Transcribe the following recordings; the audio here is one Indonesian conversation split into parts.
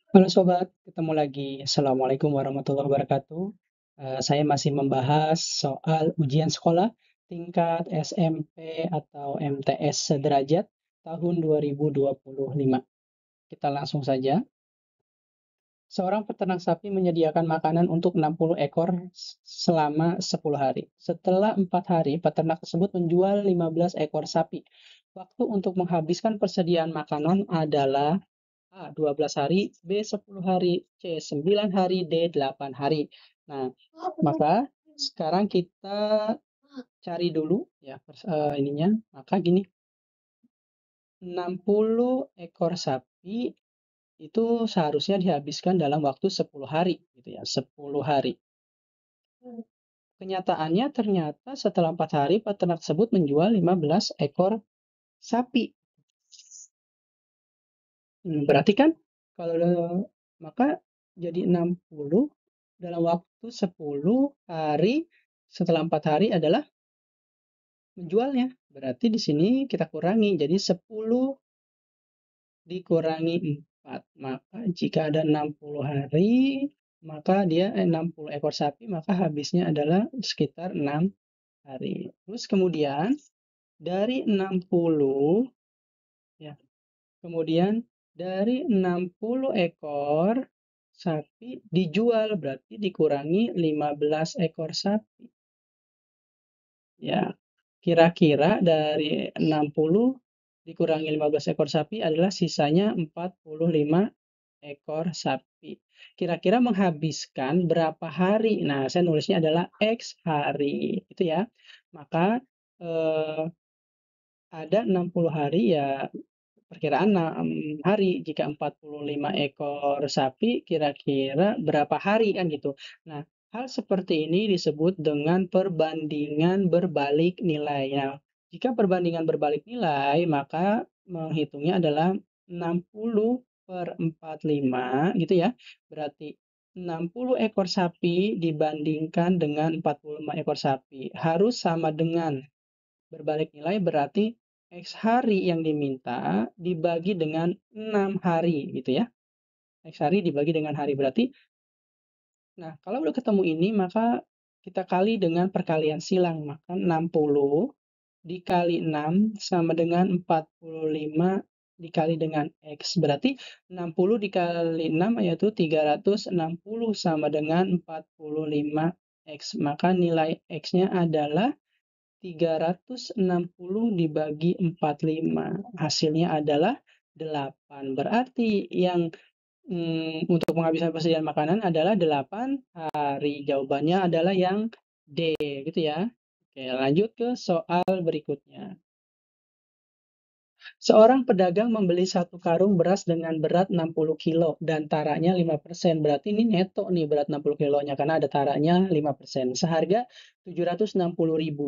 Halo sobat, ketemu lagi. Assalamualaikum warahmatullahi wabarakatuh. Saya masih membahas soal ujian sekolah tingkat SMP atau MTS sederajat tahun 2025. Kita langsung saja. Seorang peternak sapi menyediakan makanan untuk 60 ekor selama 10 hari. Setelah 4 hari, peternak tersebut menjual 15 ekor sapi. Waktu untuk menghabiskan persediaan makanan adalah A. 12 hari, B. 10 hari, C. 9 hari, D. 8 hari. Nah, maka sekarang kita cari dulu ya ininya. Maka gini, 60 ekor sapi itu seharusnya dihabiskan dalam waktu 10 hari gitu ya, 10 hari. Kenyataannya ternyata setelah 4 hari peternak tersebut menjual 15 ekor sapi. Berarti kan kalau maka jadi 60 dalam waktu 10 hari setelah 4 hari adalah menjualnya. Berarti di sini kita kurangi jadi 10 dikurangi 4. Maka jika ada 60 hari, maka dia 60 ekor sapi, maka habisnya adalah sekitar 6 hari. Terus kemudian dari 60 ya, kemudian dari 60 ekor sapi dijual, berarti dikurangi 15 ekor sapi. Ya, kira-kira dari 60 dikurangi 15 ekor sapi adalah sisanya 45 ekor sapi. Kira-kira menghabiskan berapa hari? Nah, saya nulisnya adalah X hari. Itu ya. Maka eh, ada 60 hari ya, perkiraan 6 hari. Jika 45 ekor sapi, kira-kira berapa hari kan gitu. Nah, hal seperti ini disebut dengan perbandingan berbalik nilai. Nah, jika perbandingan berbalik nilai, maka menghitungnya adalah 60 per 45 gitu ya. Berarti 60 ekor sapi dibandingkan dengan 45 ekor sapi harus sama dengan berbalik nilai, berarti X hari yang diminta dibagi dengan 6 hari gitu ya. X hari dibagi dengan hari berarti, nah kalau udah ketemu ini maka kita kali dengan perkalian silang. Maka 60 dikali 6 sama dengan 45 dikali dengan X. Berarti 60 dikali 6 yaitu 360 sama dengan 45 X. Maka nilai X-nya adalah 360 dibagi 45. Hasilnya adalah 8. Berarti yang untuk menghabiskan persediaan makanan adalah 8 hari. Jawabannya adalah yang D gitu ya. Oke, lanjut ke soal berikutnya. Seorang pedagang membeli satu karung beras dengan berat 60 kilo dan taranya 5%. Berarti ini neto nih berat 60 kilonya karena ada taranya 5%. Seharga Rp760.000.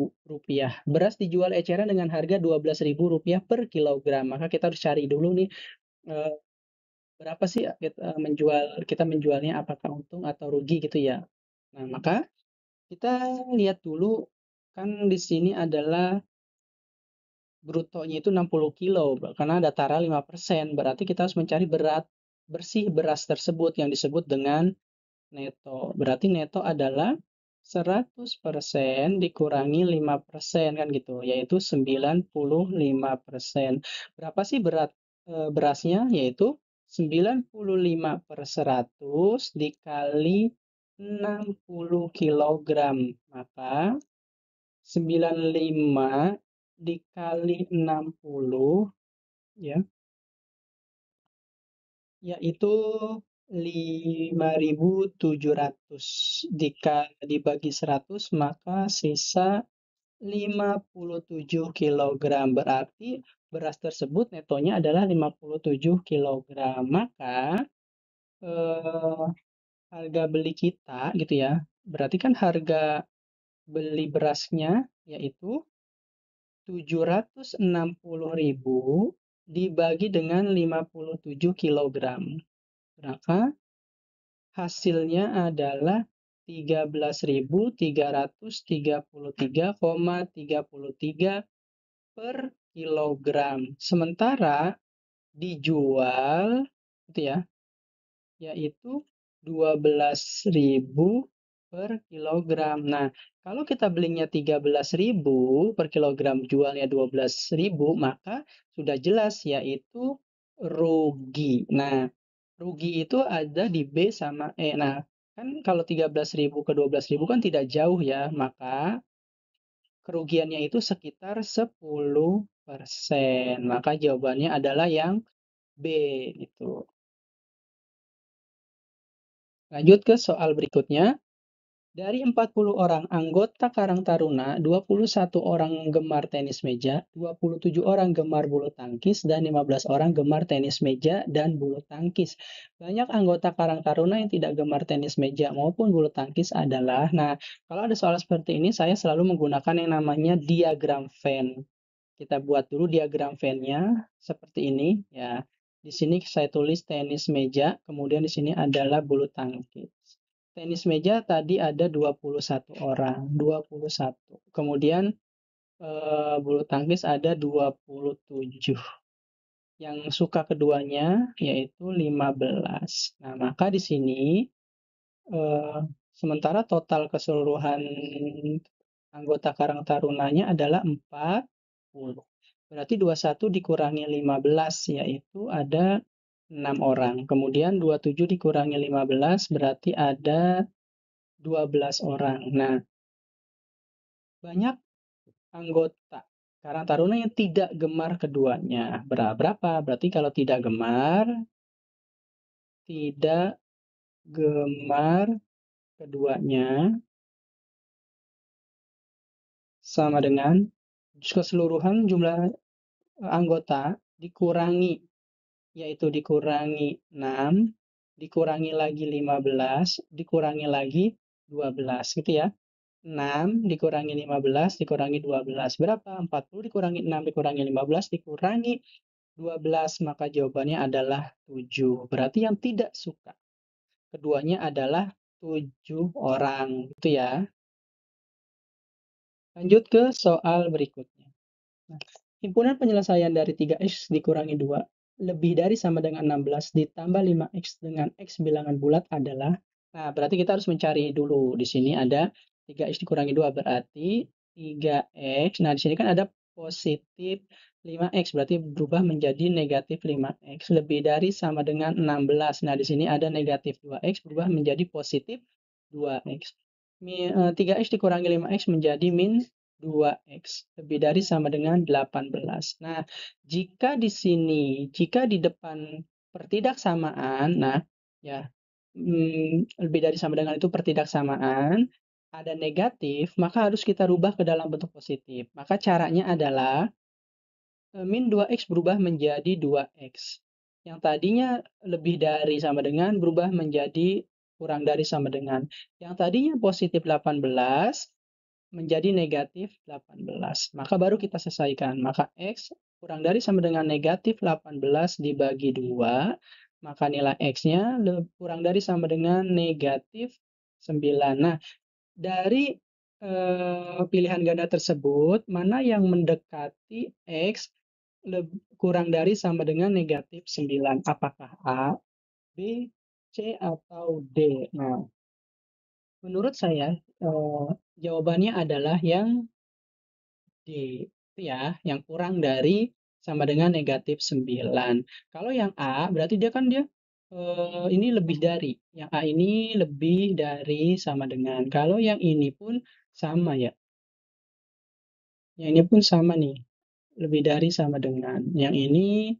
Beras dijual eceran dengan harga Rp12.000 per kilogram. Maka kita harus cari dulu nih eh, berapa sih kita menjualnya, apakah untung atau rugi gitu ya. Nah, maka kita lihat dulu kan di sini adalah brutonya itu 60 kilo karena ada tara 5%. Berarti kita harus mencari berat bersih beras tersebut yang disebut dengan neto. Berarti neto adalah 100% dikurangi 5% kan gitu, yaitu 95%. Berapa sih berat berasnya? Yaitu 95/100 dikali 60 kilogram. Maka 95 dikali 60 ya, yaitu 5.700 dibagi 100 maka sisa 57 kilogram. Berarti beras tersebut netonya adalah 57 kilogram. Maka eh, harga beli kita gitu ya. Berarti kan harga beli berasnya yaitu 760.000 dibagi dengan 57 kilogram. Maka hasilnya adalah 13.333,33 per kilogram. Sementara dijual itu ya, yaitu 12.000 per kilogram. Nah, kalau kita belinya 13.000 per kilogram, jualnya 12.000, maka sudah jelas yaitu rugi. Nah, rugi itu ada di B sama E. Nah, kan kalau 13.000 ke 12.000 kan tidak jauh ya, maka kerugiannya itu sekitar 10%. Maka jawabannya adalah yang B itu. Lanjut ke soal berikutnya. Dari 40 orang anggota Karang Taruna, 21 orang gemar tenis meja, 27 orang gemar bulu tangkis, dan 15 orang gemar tenis meja dan bulu tangkis. Banyak anggota Karang Taruna yang tidak gemar tenis meja maupun bulu tangkis adalah, nah, kalau ada soal seperti ini, saya selalu menggunakan yang namanya diagram Venn. Kita buat dulu diagram Venn-nya seperti ini, ya. Di sini saya tulis tenis meja, kemudian di sini adalah bulu tangkis. Tenis meja tadi ada 21 orang, 21. Kemudian bulu tangkis ada 27. Yang suka keduanya yaitu 15. Nah, maka di sini sementara total keseluruhan anggota Karang Tarunanya adalah 40. Berarti 21 dikurangi 15 yaitu ada 6 orang. Kemudian 27 dikurangi 15 berarti ada 12 orang. Nah, banyak anggota Karang Taruna yang tidak gemar keduanya. Berapa? Berarti kalau tidak gemar keduanya sama dengan keseluruhan jumlah anggota dikurangi, yaitu dikurangi 6, dikurangi lagi 15, dikurangi lagi 12, gitu ya. 6 dikurangi 15 dikurangi 12. Berapa? 40 dikurangi 6 dikurangi 15 dikurangi 12, maka jawabannya adalah 7. Berarti yang tidak suka keduanya adalah 7 orang, gitu ya. Lanjut ke soal berikutnya. Nah, himpunan penyelesaian dari 3x dikurangi 2 lebih dari sama dengan 16 ditambah 5x dengan x bilangan bulat adalah, nah berarti kita harus mencari dulu. Di sini ada 3x dikurangi 2 berarti 3x. Nah, di sini kan ada positif 5x berarti berubah menjadi negatif 5x lebih dari sama dengan 16. Nah, di sini ada negatif 2x berubah menjadi positif 2x. 3x dikurangi 5x menjadi min 2x lebih dari sama dengan 18. Nah, jika di depan pertidaksamaan, nah ya lebih dari sama dengan itu pertidaksamaan, ada negatif, maka harus kita rubah ke dalam bentuk positif. Maka caranya adalah min 2x berubah menjadi 2x. Yang tadinya lebih dari sama dengan berubah menjadi kurang dari sama dengan. Yang tadinya positif 18 menjadi negatif 18. Maka baru kita selesaikan. Maka X kurang dari sama dengan negatif 18 dibagi 2. Maka nilai X-nya kurang dari sama dengan negatif 9. Nah, dari pilihan ganda tersebut, mana yang mendekati X kurang dari sama dengan negatif 9? Apakah A, B, C, atau D? Nah, menurut saya jawabannya adalah yang D, itu ya, yang kurang dari sama dengan negatif 9. Kalau yang A, berarti dia ini lebih dari. Yang A ini lebih dari sama dengan. Kalau yang ini pun sama ya. Yang ini pun sama nih. Lebih dari sama dengan. Yang ini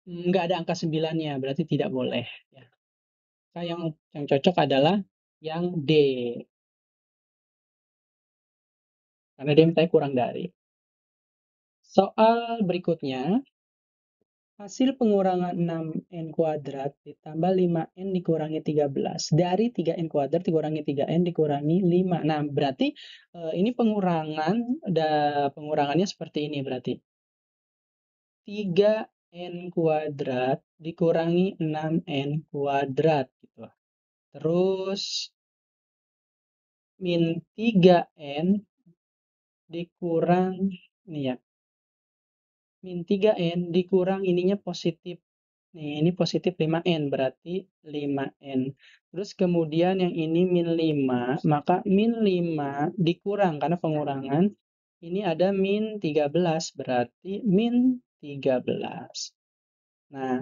nggak ada angka 9-nya, berarti tidak boleh. Ya. Maka yang cocok adalah yang D. Karena dia minta kurang dari. Soal berikutnya. Hasil pengurangan 6n kuadrat ditambah 5n dikurangi 13. Dari 3n kuadrat dikurangi 3n dikurangi 5. Nah, berarti ini pengurangannya seperti ini berarti. 3n kuadrat dikurangi 6n kuadrat gitu. Terus min 3n dikurang ini ya. Min 3n dikurang ininya positif Nih, ini positif 5N, berarti 5N. Terus kemudian yang ini min 5, maka min 5 dikurang karena pengurangan. Ini ada min 13, berarti min 13. Nah,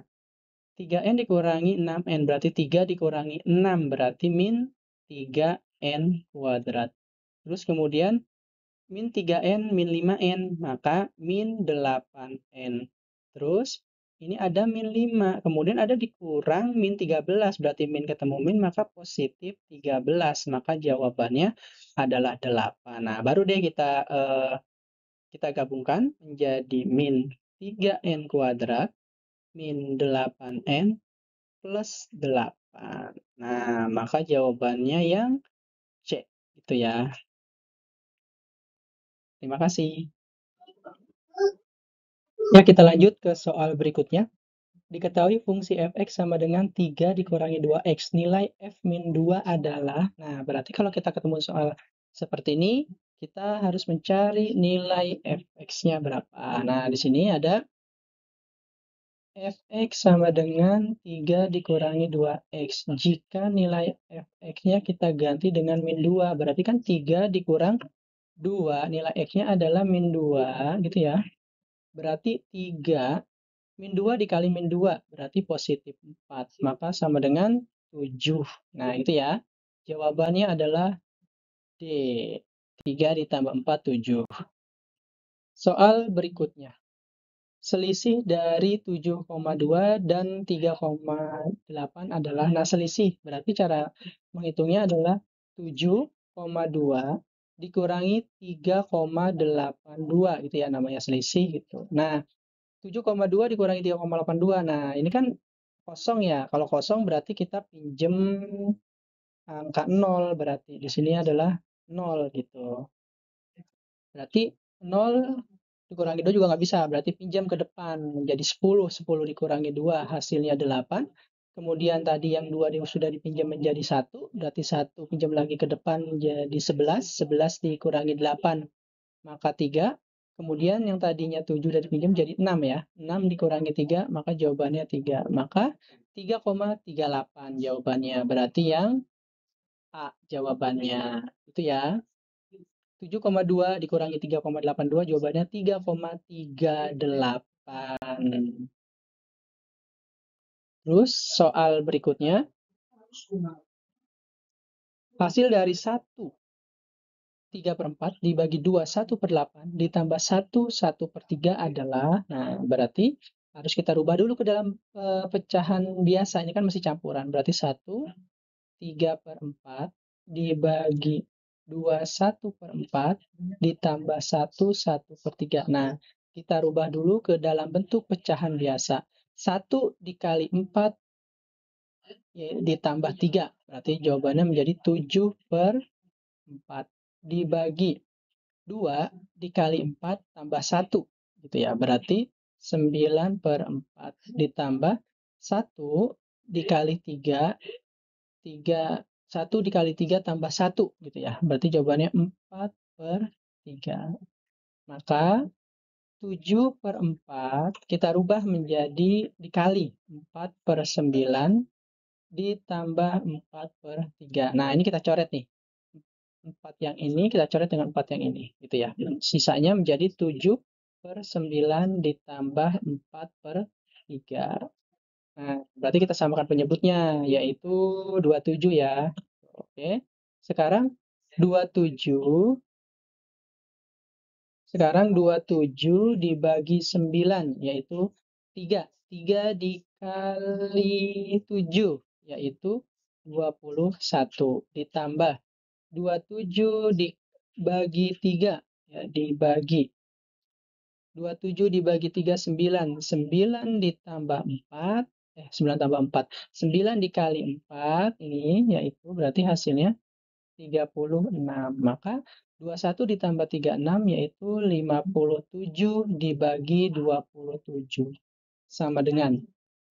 3N dikurangi 6N, berarti 3 dikurangi 6, berarti min 3N kuadrat. Terus kemudian min 3N, min 5N, maka min 8N. Terus ini ada min 5, kemudian ada dikurang min 13, berarti min ketemu min, maka positif 13, maka jawabannya adalah 8. Nah, baru deh kita gabungkan menjadi min 3N kuadrat, min 8N, plus 8. Nah, maka jawabannya yang C, gitu ya. Terima kasih. Ya, kita lanjut ke soal berikutnya. Diketahui fungsi f(x) sama dengan 3 dikurangi 2x. Nilai f min 2 adalah, nah berarti kalau kita ketemu soal seperti ini, kita harus mencari nilai f(x)-nya berapa. Nah, di sini ada f(x) sama dengan 3 dikurangi 2x. Jika nilai f(x)-nya kita ganti dengan min 2, berarti kan 3 dikurang 2, nilai x-nya adalah min 2, gitu ya. Berarti 3 min 2 dikali min 2, berarti positif 4. Maka sama dengan 7. Nah, itu ya. Jawabannya adalah D. 3 ditambah 4, 7. Soal berikutnya. Selisih dari 7,2 dan 3,8 adalah, nah selisih, berarti cara menghitungnya adalah 7,2 dikurangi 3,82, gitu ya, namanya selisih gitu. Nah, 7,2 dikurangi 3,82. Nah, ini kan kosong ya. Kalau kosong berarti kita pinjem angka 0, berarti di sini adalah 0 gitu. Berarti 0 dikurangi 2 juga nggak bisa, berarti pinjam ke depan menjadi 10. 10 dikurangi 2 hasilnya 8. Kemudian tadi yang 2 sudah dipinjam menjadi 1, berarti 1 pinjam lagi ke depan menjadi 11. 11 dikurangi 8, maka 3. Kemudian yang tadinya 7 dari pinjam jadi 6 ya. 6 dikurangi 3, maka jawabannya 3. Maka 3,38 jawabannya. Berarti yang A jawabannya. Itu ya. 7,2 dikurangi 3,82 jawabannya 3,38. Terus soal berikutnya. Hasil dari 1 3/4 dibagi 2 1/8 ditambah 1 1/3 adalah, nah berarti harus kita rubah dulu ke dalam pecahan biasa, ini kan masih campuran, berarti 1 3/4 dibagi 2 1/4 ditambah 1 1/3. Nah, kita rubah dulu ke dalam bentuk pecahan biasa. 1 dikali 4 ditambah 3, berarti jawabannya menjadi 7/4 dibagi 2 dikali 4 tambah 1, gitu ya. Berarti 9/4 ditambah 1 dikali 3, 1 dikali 3 tambah 1, gitu ya. Berarti jawabannya 4/3. Maka 7/4 kita rubah menjadi dikali 4/9 ditambah 4/3. Nah, ini kita coret nih. 4 yang ini kita coret dengan 4 yang ini, gitu ya. Sisanya menjadi 7/9 ditambah 4/3. Nah, berarti kita samakan penyebutnya, yaitu 27 ya. Oke. Sekarang 27 dibagi 9, yaitu 3. 3 dikali 7, yaitu 21. Ditambah 27 dibagi 3, ya, dibagi 27 dibagi 3, 9. 9 ditambah 4, 9 tambah 4. 9 dikali 4, ini yaitu berarti hasilnya 36. Maka 21 ditambah 36 yaitu 57 dibagi 27. Sama dengan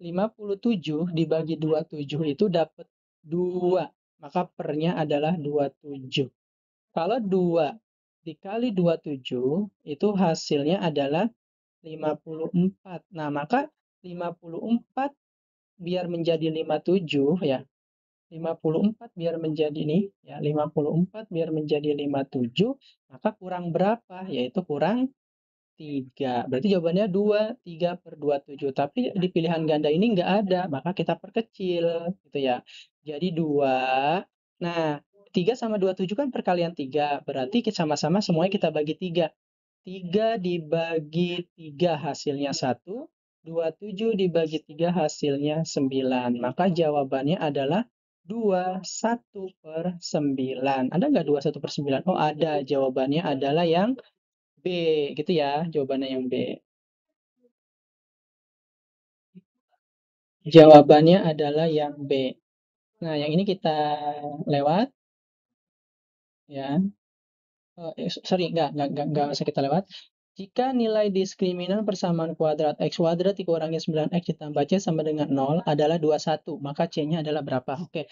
57 dibagi 27 itu dapat 2. Maka pernya adalah 27. Kalau 2 dikali 27 itu hasilnya adalah 54. Nah, maka 54 biar menjadi 57 ya. 54 biar menjadi ini ya, 54 biar menjadi 57, maka kurang berapa? Yaitu kurang 3. Berarti jawabannya 2, 3 per 27. Tapi di pilihan ganda ini nggak ada, maka kita perkecil gitu ya. Jadi 2. Nah, 3 sama 27 kan perkalian 3. Berarti sama-sama semuanya kita bagi 3. 3 dibagi 3 hasilnya 1. 27 dibagi 3 hasilnya 9. Maka jawabannya adalah 21/9. Ada nggak 21/9? Oh, ada. Jawabannya adalah yang B, gitu ya, jawabannya yang B. Jawabannya adalah yang B. Nah, yang ini kita lewat, ya. Sorry, nggak usah kita lewat. Jika nilai diskriminan persamaan kuadrat x kuadrat dikurangi 9x ditambah c sama dengan 0 adalah 21, maka c-nya adalah berapa? Oke.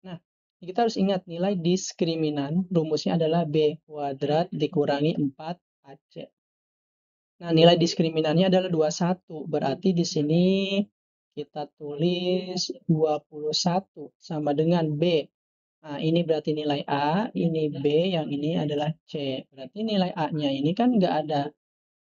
Nah, kita harus ingat nilai diskriminan rumusnya adalah b kuadrat dikurangi 4ac. Nah, nilai diskriminannya adalah 21. Berarti di sini kita tulis 21 sama dengan B. Nah, ini berarti nilai A, ini B, yang ini adalah C. Berarti nilai A-nya ini kan nggak ada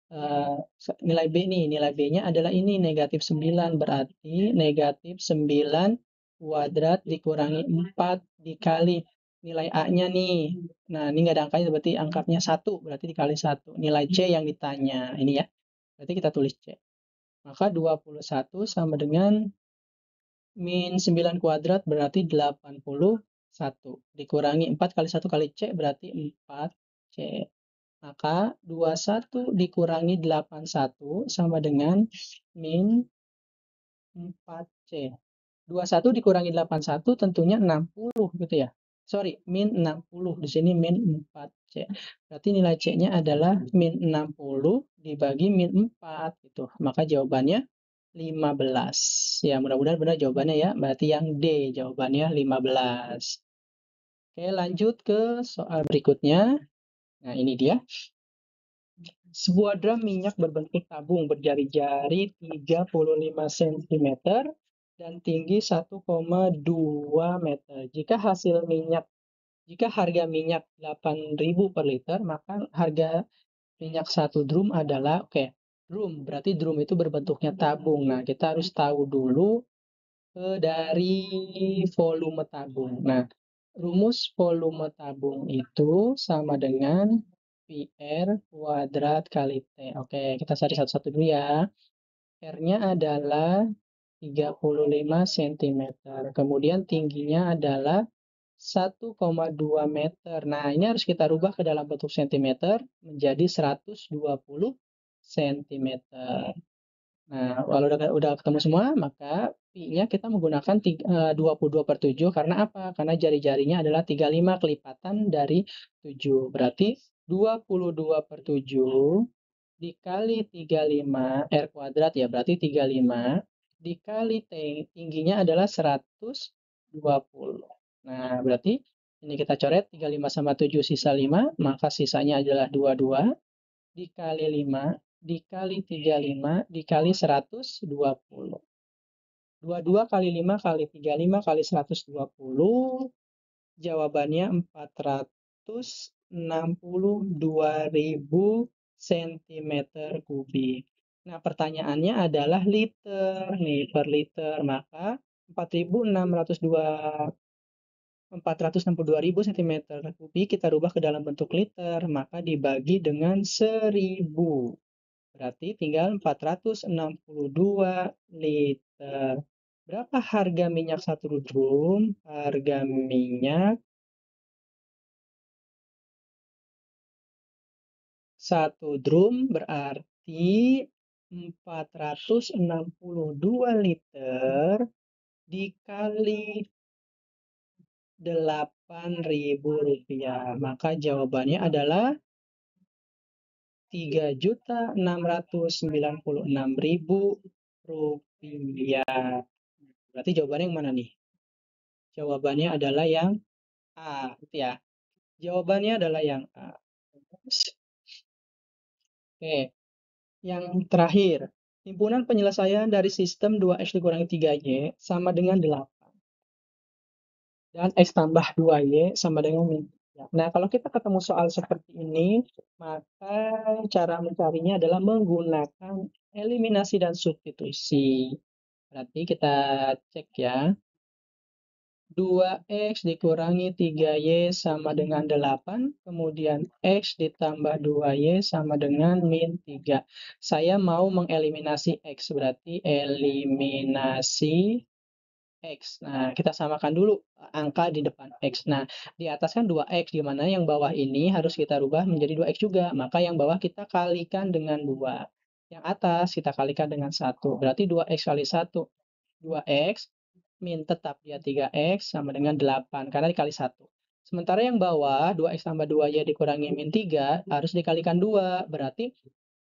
eh, nilai B nih. Nilai B-nya adalah ini, negatif 9. Berarti negatif 9 kuadrat dikurangi 4 dikali nilai A-nya nih. Nah, ini nggak ada angkanya, berarti angkanya 1. Berarti dikali 1. Nilai C yang ditanya. Ini ya. Berarti kita tulis C. Maka 21 sama dengan min 9 kuadrat berarti 81. Dikurangi 4 kali 1 kali C berarti 4C. Maka 21 dikurangi 81 sama dengan min 4C. 21 dikurangi 81 tentunya 60 gitu ya. Sorry, min 60. Di sini min 4C. Berarti nilai C-nya adalah min 60 dibagi min 4 gitu. Maka jawabannya 15. Ya, mudah-mudahan benar jawabannya ya. Berarti yang D jawabannya 15. Oke, lanjut ke soal berikutnya. Nah, ini dia. Sebuah drum minyak berbentuk tabung berjari-jari 35 cm dan tinggi 1,2 meter. Jika harga minyak 8.000 per liter, maka harga minyak satu drum adalah, oke, drum, berarti drum itu berbentuknya tabung. Nah, kita harus tahu dulu dari volume tabung. Nah, rumus volume tabung itu sama dengan PR kuadrat kali T. Oke, kita cari satu-satu dulu ya. R-nya adalah 35 cm. Kemudian tingginya adalah 1,2 meter. Nah, ini harus kita rubah ke dalam bentuk cm menjadi 120 cm. Nah, kalau udah ketemu semua, maka pi-nya kita menggunakan 22/7 karena apa? Karena jari-jarinya adalah 35 kelipatan dari 7. Berarti 22/7 dikali 35 R kuadrat ya, berarti 35 dikali tingginya adalah 120. Nah, berarti ini kita coret 35 sama 7 sisa 5, maka sisanya adalah 22 dikali 5 dikali 35 dikali 120. 22 kali 5 kali 35 kali 120, jawabannya 462.000 cm kubik. Nah, pertanyaannya adalah liter nih, per liter. Maka 462.000 cm kubik kita rubah ke dalam bentuk liter, maka dibagi dengan 1000. Berarti tinggal 462 liter. Berapa harga minyak satu drum? Harga minyak satu drum berarti 462 liter dikali Rp8.000. Maka jawabannya adalah 3.696.000 rupiah. Berarti jawabannya yang mana nih? Jawabannya adalah yang A, gitu ya. Jawabannya adalah yang A. Oke, yang terakhir. Himpunan penyelesaian dari sistem 2x dikurangi 3y sama dengan 8. Dan X tambah 2Y sama dengan min 3. Nah, kalau kita ketemu soal seperti ini, maka cara mencarinya adalah menggunakan eliminasi dan substitusi. Berarti kita cek ya. 2X dikurangi 3Y sama dengan 8, kemudian X ditambah 2Y sama dengan min 3. Saya mau mengeliminasi X, berarti eliminasi X. Nah, kita samakan dulu angka di depan X. Nah, di atas kan 2X, di mana yang bawah ini harus kita rubah menjadi 2X juga. Maka yang bawah kita kalikan dengan 2. Yang atas kita kalikan dengan 1. Berarti 2X kali 1. 2X min tetap dia 3X sama dengan 8 karena dikali 1. Sementara yang bawah 2X tambah 2Y dikurangi min 3 harus dikalikan 2. Berarti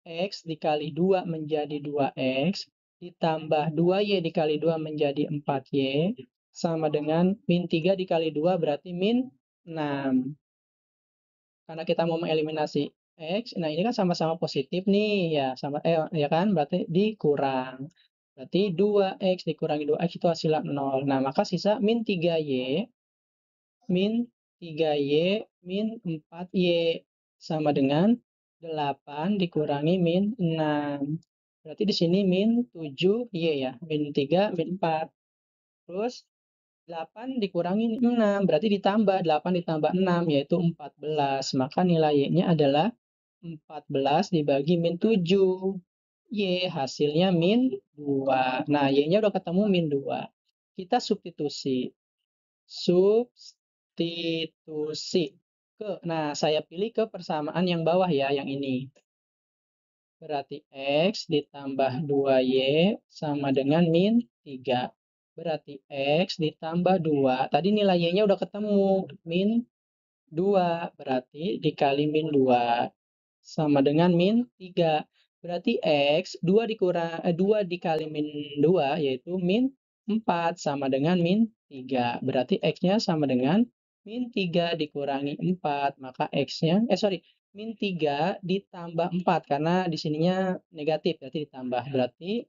X dikali 2 menjadi 2X ditambah 2Y dikali 2 menjadi 4Y sama dengan min 3 dikali 2 berarti min 6. Karena kita mau mengeliminasi X, nah ini kan sama-sama positif nih, ya sama ya kan berarti dikurang. Berarti 2X dikurangi 2X itu hasilnya 0. Nah, maka sisa min 3Y, min 3Y, min 4Y. Sama dengan 8 dikurangi min 6. Berarti di sini min 7Y ya, min 3, min 4. Terus 8 dikurangi 6, berarti ditambah 8 ditambah 6, yaitu 14. Maka nilai Y-nya adalah 14 dibagi min 7. Y hasilnya min 2. Nah, Y-nya udah ketemu min 2. Kita substitusi. Substitusi. Nah, saya pilih ke persamaan yang bawah ya, yang ini. Berarti X ditambah 2Y sama dengan min 3. Berarti X ditambah 2. Tadi nilai Y-nya udah ketemu. Min 2. Berarti dikali min 2. Sama dengan min 3. Berarti X 2 dikali min 2 yaitu min 4 sama dengan min 3. Berarti X-nya sama dengan min 3 dikurangi 4. Maka X-nya, min 3 ditambah 4 karena di sininya negatif, berarti ditambah. Berarti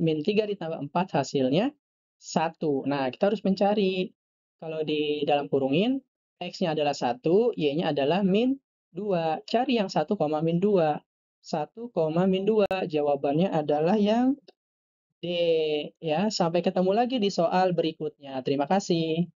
min 3 ditambah 4 hasilnya 1. Nah, kita harus mencari. Kalau di dalam kurungin, X-nya adalah 1, Y-nya adalah min 2. Cari yang 1, min 2. 1, min 2. Jawabannya adalah yang D. Ya, sampai ketemu lagi di soal berikutnya. Terima kasih.